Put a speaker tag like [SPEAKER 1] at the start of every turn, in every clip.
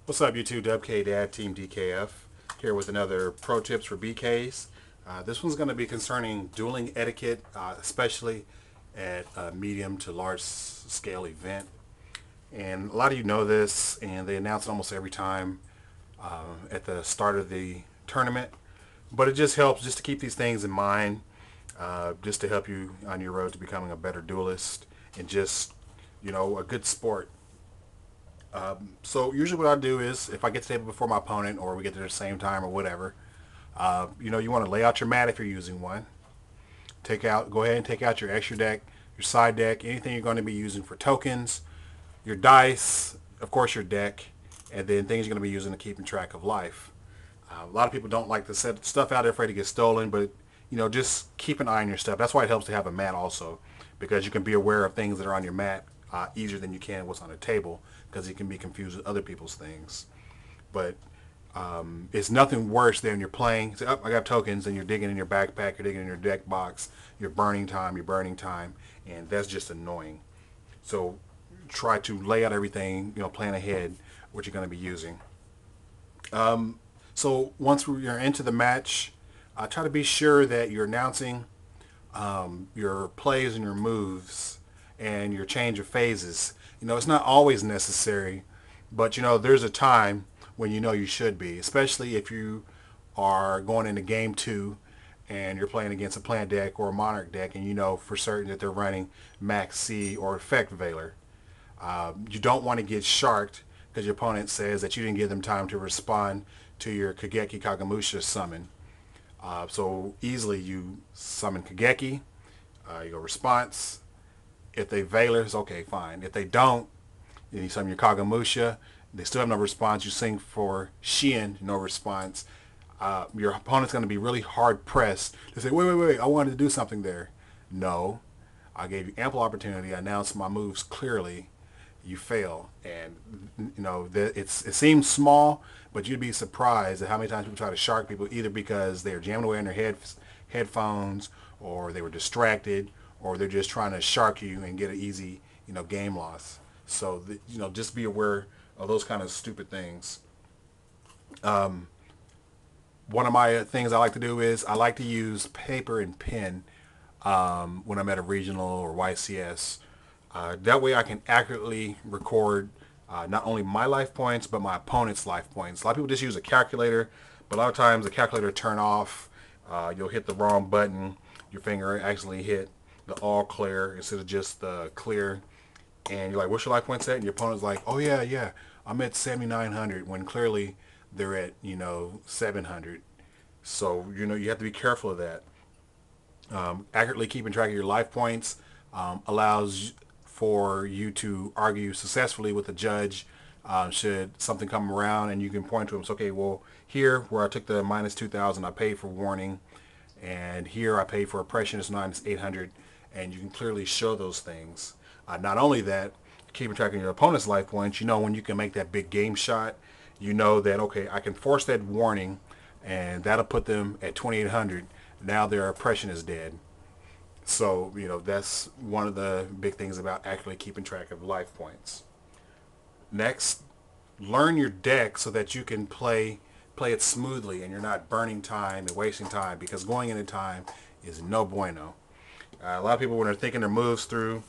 [SPEAKER 1] What's up, YouTube? WK Dad Team DKF here with another pro tips for BKs. This one's going to be concerning dueling etiquette, especially at a medium to large scale event. And a lot of you know this, and they announce it almost every time at the start of the tournament. But it just helps just to keep these things in mind, just to help you on your road to becoming a better duelist and just, a good sport. So usually what I do is if I get to the table before my opponent or we get there at the same time or whatever, you want to lay out your mat if you're using one. Go ahead and take out your extra deck, your side deck, anything you're going to be using for tokens, your dice, of course your deck, and then things you're going to be using to keeping track of life. A lot of people don't like to set stuff out, they're afraid to get stolen, but just keep an eye on your stuff. That's why it helps to have a mat also, because you can be aware of things that are on your mat easier than you can what's on the table, because you can be confused with other people's things. But it's nothing worse than you're playing. Say, oh, I got tokens, and you're digging in your backpack, you're digging in your deck box, you're burning time, and that's just annoying. So try to lay out everything, plan ahead what you're going to be using. So once we're into the match, try to be sure that you're announcing your plays and your moves and your change of phases. It's not always necessary, but there's a time when you should be, especially if you are going into game two and you're playing against a plant deck or a monarch deck and you know for certain that they're running max C or effect Veiler. You don't want to get sharked because your opponent says that you didn't give them time to respond to your Kageki Kagamusha summon. So easily you summon Kageki, you go response. If they Veilers, okay, fine. If they don't, then you summon your Kagamusha. They still have no response. You sing for Shien, no response. Your opponent's going to be really hard pressed to say, wait, I wanted to do something there. No, I gave you ample opportunity. I announced my moves clearly. You fail, and it seems small, but you'd be surprised at how many times people try to shark people either because they're jamming away on their headphones, or they were distracted, or they're just trying to shark you and get an easy game loss. So just be aware of those kind of stupid things. One of my things I like to do is I like to use paper and pen when I'm at a regional or YCS. That way I can accurately record not only my life points, but my opponent's life points. A lot of people just use a calculator, but a lot of times the calculator turn off. You'll hit the wrong button. Your finger actually hit the all clear instead of just the clear. And you're like, what's your life points at? And your opponent's like, oh yeah, I'm at 7,900, when clearly they're at 700. So you have to be careful of that. Accurately keeping track of your life points allows for you to argue successfully with the judge should something come around, and you can point to him. So, okay, well, here where I took the minus 2,000, I paid for warning, and here I paid for oppression, it's minus 800, and you can clearly show those things. Not only that, keeping track of your opponent's life points, when you can make that big game shot, you know that, okay, I can force that warning, and that'll put them at 2,800. Now their oppression is dead. So, that's one of the big things about accurately keeping track of life points. Next, learn your deck so that you can play it smoothly and you're not burning time and wasting time, because going into time is no bueno. A lot of people, when they're thinking their moves through,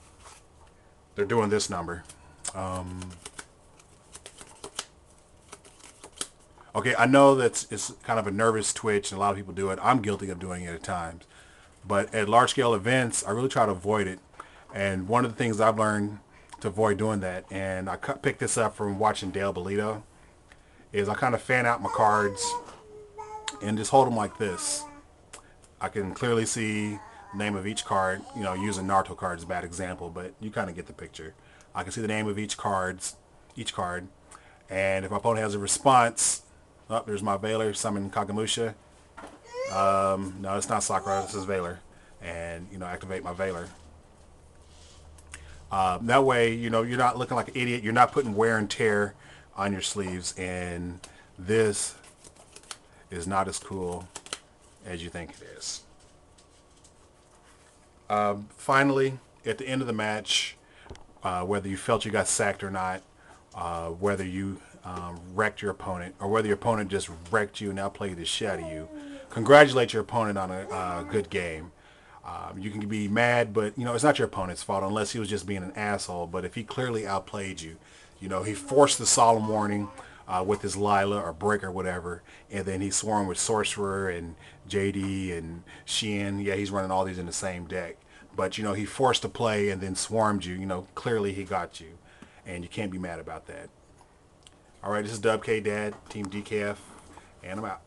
[SPEAKER 1] they're doing this number. Okay, I know that it's kind of a nervous twitch and a lot of people do it. I'm guilty of doing it at times. But at large scale events, I really try to avoid it. And one of the things I've learned to avoid doing that, and I picked this up from watching Dale Bolito, is I kind of fan out my cards and just hold them like this. I can clearly see the name of each card. Using Naruto cards is a bad example, but you kind of get the picture. I can see the name of each card, and if my opponent has a response, oh, there's my Veiler, summon Kagamusha. No, it's not Sakura, this is Veiler. And, activate my Veiler. That way, you're not looking like an idiot. You're not putting wear and tear on your sleeves. And this is not as cool as you think it is. Finally, at the end of the match, whether you felt you got sacked or not, whether you wrecked your opponent or whether your opponent just wrecked you and now played the shit out of you. Congratulate your opponent on a good game. You can be mad, but you know it's not your opponent's fault unless he was just being an asshole. But if he clearly outplayed you, you know he forced the solemn warning with his Lila or Break or whatever, and then he swarmed with Sorcerer and JD and Sheehan. Yeah, he's running all these in the same deck. But you know he forced the play and then swarmed you. You know clearly he got you, and you can't be mad about that. All right, this is Dub K Dad, Team DKF, and I'm out.